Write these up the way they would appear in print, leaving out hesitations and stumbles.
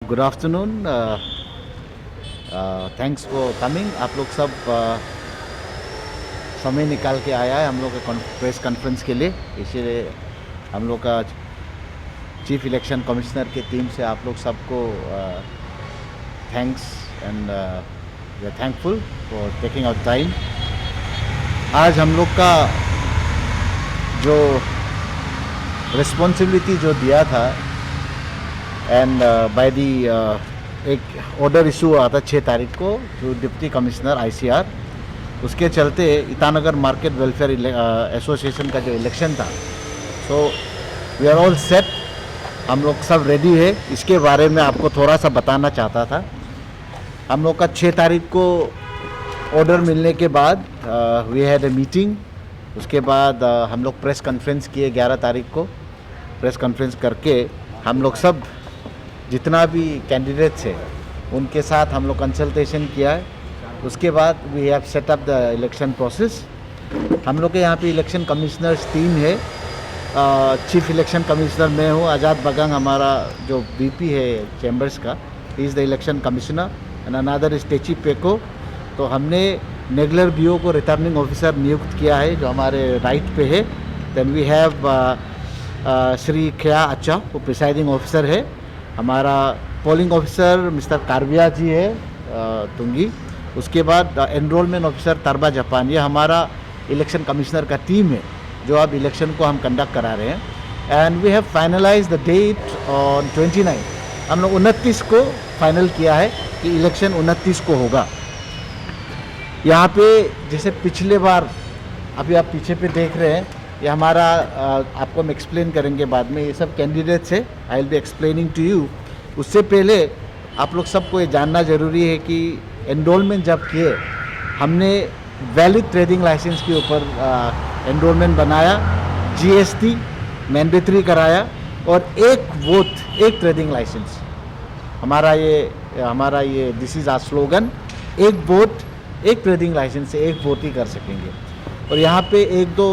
Good afternoon, thanks for coming. आप लोग सब समय निकाल के आया है हम लोग का प्रेस कॉन्फ्रेंस के लिए, इसीलिए हम लोग का चीफ इलेक्शन कमिश्नर के टीम से आप लोग सबको thanks and we are thankful for taking out time. आज हम लोग का जो रिस्पॉन्सिबिलिटी जो दिया था एंड बाय दी एक ऑर्डर इशू हुआ था 6 तारीख को जो डिप्टी कमिश्नर ICR, उसके चलते ईटानगर मार्केट वेलफेयर एसोसिएशन का जो इलेक्शन था, so we are all set, हम लोग सब रेडी है। इसके बारे में आपको थोड़ा सा बताना चाहता था। हम लोग का 6 तारीख को ऑर्डर मिलने के बाद वी हैड ए मीटिंग, उसके बाद हम लोग प्रेस कॉन्फ्रेंस किए। 11 तारीख को प्रेस कॉन्फ्रेंस करके हम लोग सब जितना भी कैंडिडेट्स है उनके साथ हम लोग कंसल्टेशन किया है। उसके बाद we have set up the election process. हम लोग के यहाँ पे इलेक्शन कमिश्नर्स 3 है। चीफ इलेक्शन कमिश्नर मैं हूँ, आज़ाद बगांग हमारा जो BP है चैम्बर्स का, is the election commissioner and another is टेची पेको। तो हमने नेगलर BO को रिटर्निंग ऑफिसर नियुक्त किया है जो हमारे राइट पे है। देन वी हैव श्री खया अच्छा, वो प्रिसाइडिंग ऑफिसर है। हमारा पोलिंग ऑफिसर मिस्टर कारबिया जी है तुंगी। उसके बाद एनरोलमेंट ऑफिसर तरबा जापान, ये हमारा इलेक्शन कमिश्नर का टीम है जो अब इलेक्शन को हम कंडक्ट करा रहे हैं। And we have finalize the date on 29। हम लोग 29 को फाइनल किया है कि इलेक्शन 29 को होगा। यहाँ पे जैसे पिछले बार, अभी आप पीछे पे देख रहे हैं, ये हमारा आपको हम एक्सप्लेन करेंगे बाद में, ये सब कैंडिडेट्स है, I will be explaining to you. उससे पहले आप लोग सबको ये जानना ज़रूरी है कि एनरोलमेंट जब किए हमने वैलिड ट्रेडिंग लाइसेंस के ऊपर एनरोलमेंट बनाया, GST मैंडेटरी कराया और एक वोट एक ट्रेडिंग लाइसेंस। हमारा ये दिस इज़ आवर स्लोगन, एक वोट एक ट्रेडिंग लाइसेंस से एक वोट ही कर सकेंगे। और यहाँ पे 1-2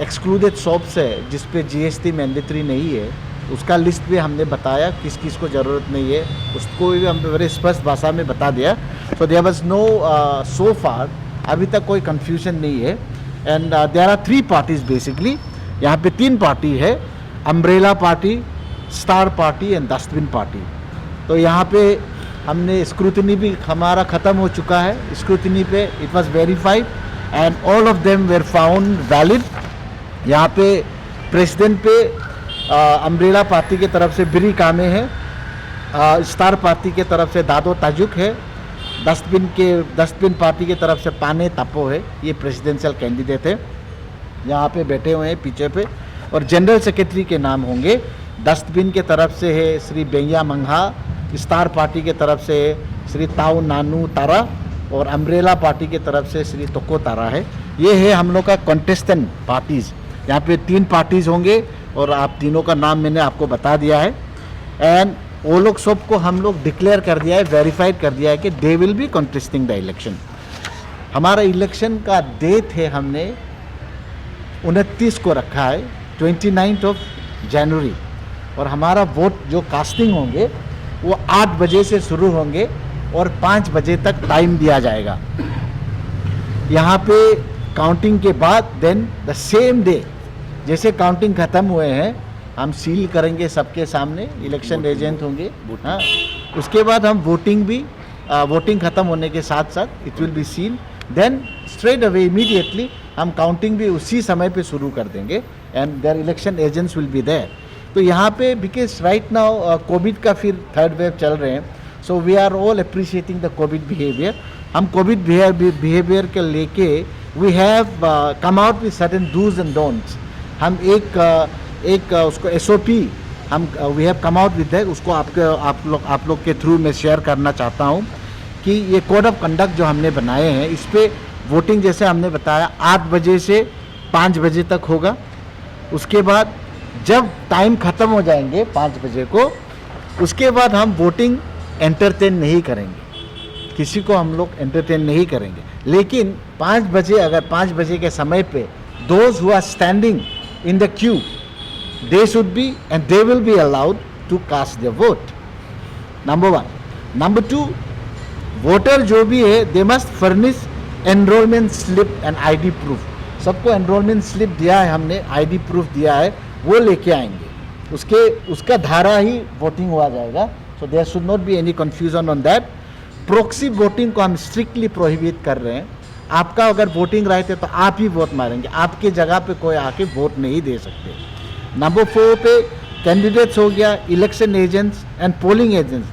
एक्सक्लूडेड शॉप्स है जिस पे GST मैंडेटरी नहीं है, उसका लिस्ट भी हमने बताया किस किस को ज़रूरत नहीं है, उसको भी हमने बड़े स्पष्ट भाषा में बता दिया। So there was no so far अभी तक कोई कन्फ्यूजन नहीं है। And there are 3 parties basically. यहाँ पे 3 पार्टी है, umbrella party, star party and dustbin party. तो यहाँ पे हमने स्क्रूटनी भी हमारा ख़त्म हो चुका है। स्क्रूटनी पे it was verified and all of them were found valid. यहाँ पे प्रेसिडेंट पे अम्ब्रेला पार्टी के तरफ से बिरी कामे है, स्टार पार्टी के तरफ से दादो ताजुक है, डस्टबिन पार्टी के तरफ से पाने तापो है। ये प्रेसिडेंशियल कैंडिडेट है, यहाँ पे बैठे हुए हैं पीछे पे। और जनरल सेक्रेटरी के नाम होंगे, डस्टबिन के तरफ से है श्री बेंया मंघा, स्टार पार्टी के तरफ से श्री ताऊ नानू तारा और अम्ब्रेला पार्टी के तरफ से श्री तोको तारा है। ये है हम लोग का कॉन्टेस्टेंट पार्टीज़। यहाँ पे 3 पार्टीज़ होंगे और आप तीनों का नाम मैंने आपको बता दिया है। एंड वो लोग सबको हम लोग डिक्लेयर कर दिया है, वेरीफाइड कर दिया है कि दे will B contesting the election. हमारा इलेक्शन का डेट है हमने 29 को रखा है, 29 जनवरी। और हमारा वोट जो कास्टिंग होंगे वो 8 बजे से शुरू होंगे और 5 बजे तक टाइम दिया जाएगा। यहाँ पे काउंटिंग के बाद देन द सेम डे, जैसे काउंटिंग ख़त्म हुए हैं, हम सील करेंगे सबके सामने, इलेक्शन एजेंट होंगे। हाँ, उसके बाद हम वोटिंग ख़त्म होने के साथ साथ it will be seal. Then straight away immediately हम काउंटिंग भी उसी समय पे शुरू कर देंगे and their election agents will be there. तो यहाँ पे बिकॉज राइट नाउ कोविड का फिर 3rd वेव चल रहे हैं, so we are all appreciating the covid behaviour. हम कोविड बिहेवियर के लेके we have come out with certain dos and don'ts. हम एक उसको SOP हम we have come out with that, उसको आप लोग के थ्रू मैं शेयर करना चाहता हूँ कि ये कोड ऑफ कंडक्ट जो हमने बनाए हैं, इस पे वोटिंग जैसे हमने बताया 8 बजे से 5 बजे तक होगा। उसके बाद जब टाइम ख़त्म हो जाएंगे 5 बजे को, उसके बाद हम वोटिंग एंटरटेन नहीं करेंगे, किसी को हम लोग एंटरटेन नहीं करेंगे। लेकिन 5 बजे, अगर 5 बजे के समय पे those who are standing in the queue, they should be and they will be allowed to cast their vote. Number 1. Number 2, voter जो भी है they must furnish enrolment slip and ID proof. सबको एनरोलमेंट स्लिप दिया है हमने, ID proof दिया है, वो लेके आएंगे. उसका धारा ही वोटिंग हुआ जाएगा. So there should not be any confusion on that. Proxy voting को हम स्ट्रिक्टली प्रोहिबिट कर रहे हैं. आपका अगर वोटिंग राइट है तो आप ही वोट मारेंगे, आपके जगह पे कोई आके वोट नहीं दे सकते. नंबर 4 पे कैंडिडेट्स हो गया, election agents and polling agents,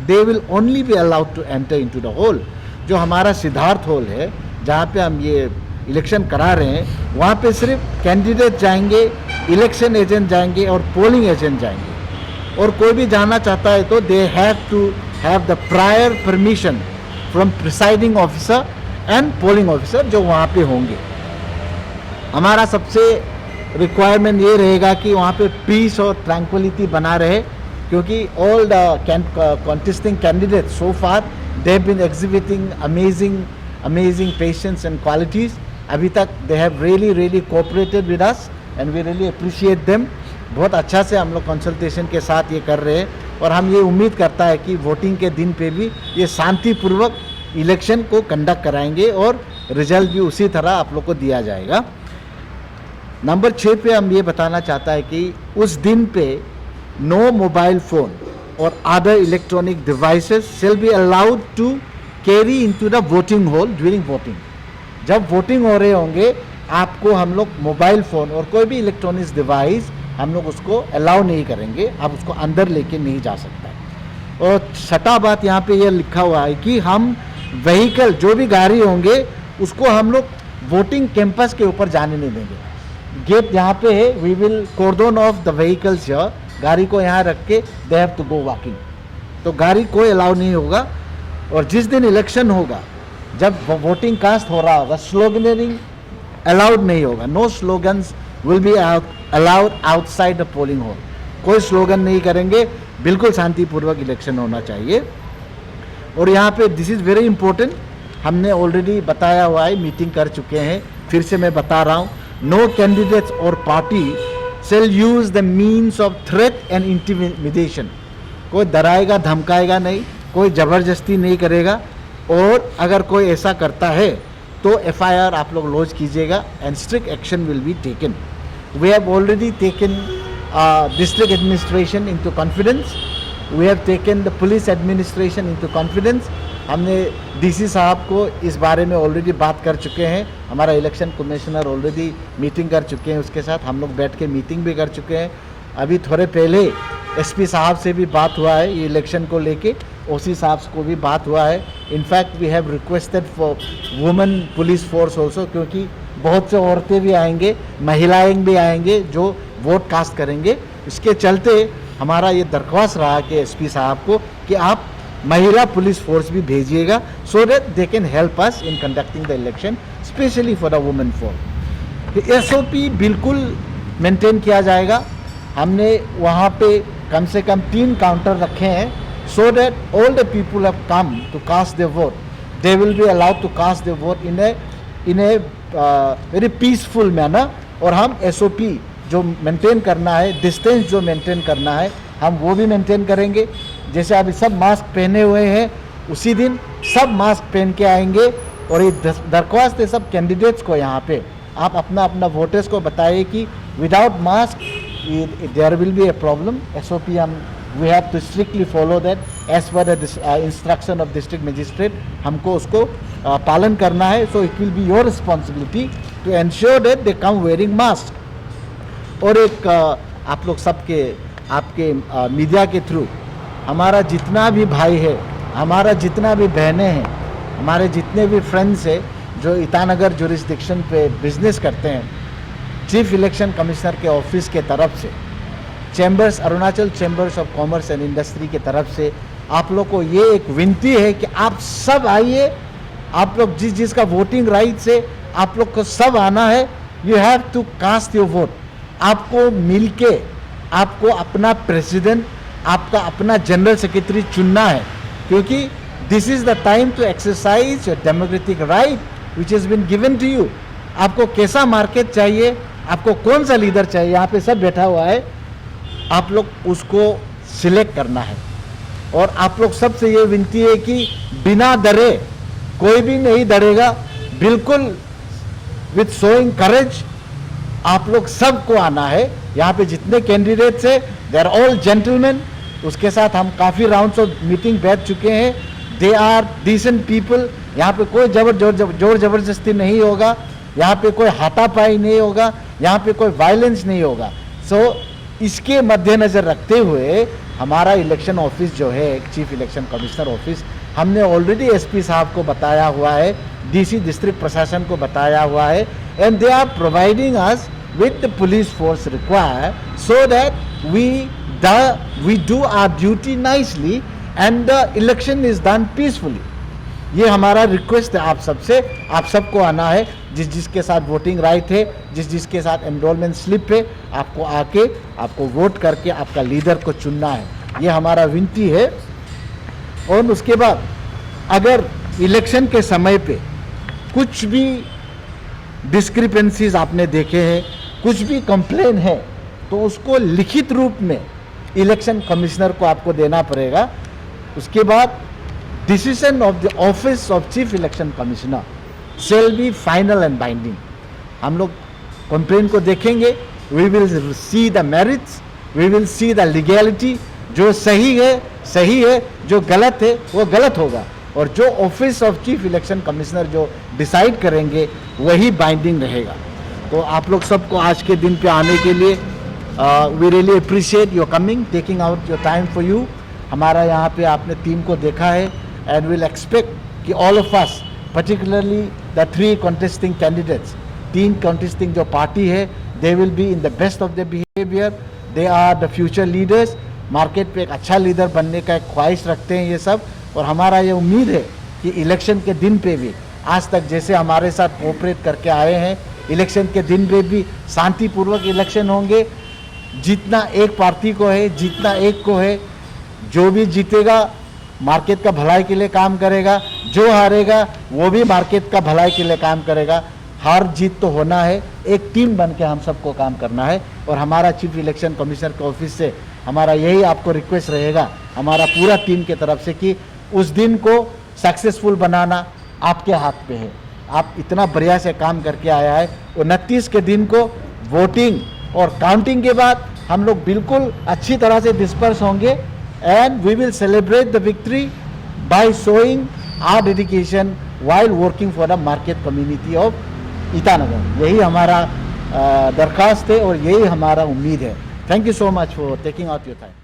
they will only be allowed to enter into the hall. जो हमारा सिद्धार्थ हॉल है जहाँ पे हम ये इलेक्शन करा रहे हैं, वहाँ पे सिर्फ कैंडिडेट जाएंगे, इलेक्शन एजेंट जाएंगे और पोलिंग एजेंट जाएंगे. और कोई भी जाना चाहता है तो they have to have the prior permission from presiding officer and polling officer जो वहाँ पे होंगे. हमारा सबसे रिक्वायरमेंट ये रहेगा कि वहाँ पे पीस और ट्रैंक्विलिटी बना रहे, क्योंकि all the contesting candidates so far they have been exhibiting amazing patience and qualities. अभी तक they have really cooperated with us and we really appreciate them. बहुत अच्छा से हम लोग कंसल्टेशन के साथ ये कर रहे हैं और हम ये उम्मीद करता है कि वोटिंग के दिन पे भी ये शांतिपूर्वक इलेक्शन को कंडक्ट कराएंगे और रिजल्ट भी उसी तरह आप लोग को दिया जाएगा. नंबर 6 पे हम ये बताना चाहता है कि उस दिन पे नो मोबाइल फ़ोन और other electronic devices shall be allowed to carry into the voting hall during voting. जब वोटिंग हो रहे होंगे आपको हम लोग मोबाइल फ़ोन और कोई भी इलेक्ट्रॉनिक्स डिवाइस हम लोग उसको अलाउ नहीं करेंगे, आप उसको अंदर लेके नहीं जा सकता. और छठा बात यहाँ पे ये लिखा हुआ है कि हम व्हीकल जो भी गाड़ी होंगे उसको हम लोग वोटिंग कैंपस के ऊपर जाने नहीं देंगे. गेट यहाँ पे है, we will cordon off the vehicles here. गाड़ी को यहाँ रख के they have to go walking. तो गाड़ी कोई अलाउ नहीं होगा. और जिस दिन इलेक्शन होगा, जब वोटिंग कास्ट हो रहा होगा, स्लोगनरिंग अलाउड नहीं होगा. No slogans will be allowed outside the polling hall. कोई स्लोगन नहीं करेंगे, बिल्कुल शांतिपूर्वक इलेक्शन होना चाहिए. और यहाँ पे दिस इज़ वेरी इंपॉर्टेंट, हमने ऑलरेडी बताया हुआ है, मीटिंग कर चुके हैं, फिर से मैं बता रहा हूँ. नो कैंडिडेट्स और party shall use the means of threat and intimidation. कोई डराएगा धमकाएगा नहीं, कोई ज़बरदस्ती नहीं करेगा. और अगर कोई ऐसा करता है तो FIR आप लोग लॉन्च कीजिएगा and strict action will be taken. We have already taken district administration into confidence. We have taken the police administration into confidence. हमने DC साहब को इस बारे में ऑलरेडी बात कर चुके हैं. हमारा इलेक्शन कमिश्नर ऑलरेडी मीटिंग कर चुके हैं, उसके साथ हम लोग बैठ के मीटिंग भी कर चुके हैं. अभी थोड़े पहले SP साहब से भी बात हुआ है ये इलेक्शन को लेके, OC साहब को भी बात हुआ है. In fact we have requested for women police force also, क्योंकि बहुत से औरतें भी आएंगे, महिलाएं भी आएंगे जो वोट कास्ट करेंगे. इसके चलते हमारा ये दरख्वास्त रहा कि SP साहब को कि आप महिला पुलिस फोर्स भी भेजिएगा, so that they can help us in conducting the election, specially for the women force. SOP बिल्कुल मेंटेन किया जाएगा. हमने वहाँ पे कम से कम 3 काउंटर रखे हैं, so that all the people have come to cast their vote. They will be allowed to cast their vote in a very peaceful manner. और हम SOP जो मेंटेन करना है, डिस्टेंस जो मेंटेन करना है, हम वो भी मेंटेन करेंगे. जैसे अभी सब मास्क पहने हुए हैं, उसी दिन सब मास्क पहन के आएंगे. और ये दरख्वास्त है सब कैंडिडेट्स को, यहाँ पे आप अपना वोटर्स को बताइए कि without mask there will be a problem. SOP हम we have to strictly follow that as per the instruction of district magistrate. हमको उसको पालन करना है. So it will be your responsibility to ensure that they come wearing mask. और एक आप लोग सबके आपके मीडिया के थ्रू हमारा जितना भी भाई है, हमारा जितना भी बहनें हैं, हमारे जितने भी फ्रेंड्स हैं जो ईटानगर जुरिस्डिक्शन पे बिजनेस करते हैं, चीफ इलेक्शन कमिश्नर के ऑफिस के तरफ से, chambers, Arunachal chambers of commerce and industry के तरफ से आप लोग को ये एक विनती है कि आप सब आइए. आप लोग जिसका वोटिंग राइट्स है, आप लोग को सब आना है. You have to cast your vote. आपको मिलके आपको अपना प्रेसिडेंट, आपका अपना जनरल सेक्रेटरी चुनना है, क्योंकि this is the time to exercise your democratic right which is been given to you. आपको कैसा मार्केट चाहिए, आपको कौन सा लीडर चाहिए, यहाँ पे सब बैठा हुआ है, आप लोग उसको सिलेक्ट करना है. और आप लोग सबसे ये विनती है कि बिना डरे, कोई भी नहीं डरेगा, बिल्कुल विथ शोइंग करेज आप लोग सबको आना है। यहाँ पे जितने कैंडिडेट्स है दे आर ऑल जेंटलमैन। उसके साथ हम काफ़ी राउंड्स ऑफ मीटिंग बैठ चुके हैं। They are decent people. यहाँ पे कोई जोर जबरदस्ती नहीं होगा, यहाँ पे कोई हाथापाई नहीं होगा, यहाँ पे कोई वायलेंस नहीं होगा। सो इसके मद्देनज़र रखते हुए हमारा इलेक्शन ऑफिस जो है, एक चीफ इलेक्शन कमिश्नर ऑफिस, हमने ऑलरेडी एसपी साहब को बताया हुआ है, डीसी डिस्ट्रिक्ट प्रशासन को बताया हुआ है, and they are providing us with the police force required so that we do our duty nicely and the election is done peacefully. ये हमारा रिक्वेस्ट है आप सबसे, आप सबको आना है, जिसके साथ वोटिंग राइट है, जिसके साथ एनरोलमेंट स्लिप है, आपको आके आपको वोट करके आपका लीडर को चुनना है। ये हमारा विनती है। और उसके बाद अगर इलेक्शन के समय पे कुछ भी डिस्क्रिपेंसीज आपने देखे हैं, कुछ भी कंप्लेन है, तो उसको लिखित रूप में इलेक्शन कमिश्नर को आपको देना पड़ेगा। उसके बाद decision of the office of chief election commissioner shall be final and binding. हम लोग कंप्लेन को देखेंगे, we will see the merits, we will see the legality. जो सही है, जो गलत है वो गलत होगा, और जो office of chief election commissioner जो डिसाइड करेंगे वही बाइंडिंग रहेगा। तो आप लोग सबको आज के दिन पे आने के लिए we really appreciate your coming, taking out your time for you. हमारा यहाँ पे आपने टीम को देखा है, एंड विल एक्सपेक्ट कि all of us, particularly the 3 contesting candidates, 3 contesting जो पार्टी है, they will be in the best of the behaviour. They are the future leaders. Market पे एक अच्छा लीडर बनने का एक ख्वाहिश रखते हैं ये सब, और हमारा ये उम्मीद है कि इलेक्शन के दिन पे भी आज तक जैसे हमारे साथ कोऑपरेट करके आए हैं, इलेक्शन के दिन पे भी शांतिपूर्वक इलेक्शन होंगे। जीतना एक पार्टी को है, जीतना एक को है। जो भी जीतेगा मार्केट का भलाई के लिए काम करेगा, जो हारेगा वो भी मार्केट का भलाई के लिए काम करेगा। हार जीत तो होना है, एक टीम बन के हम सबको काम करना है। और हमारा चीफ इलेक्शन कमिश्नर के ऑफिस से हमारा यही आपको रिक्वेस्ट रहेगा, हमारा पूरा टीम के तरफ से, कि उस दिन को सक्सेसफुल बनाना आपके हाथ पे है। आप इतना बढ़िया से काम करके आया है। 29 के दिन को वोटिंग और काउंटिंग के बाद हम लोग बिल्कुल अच्छी तरह से डिस्पर्स होंगे, and we will celebrate the victory by showing our dedication while working for the market community of Itanagar. यही हमारा दरख्वास्त है और यही हमारा उम्मीद है। Thank you so much for taking out your time.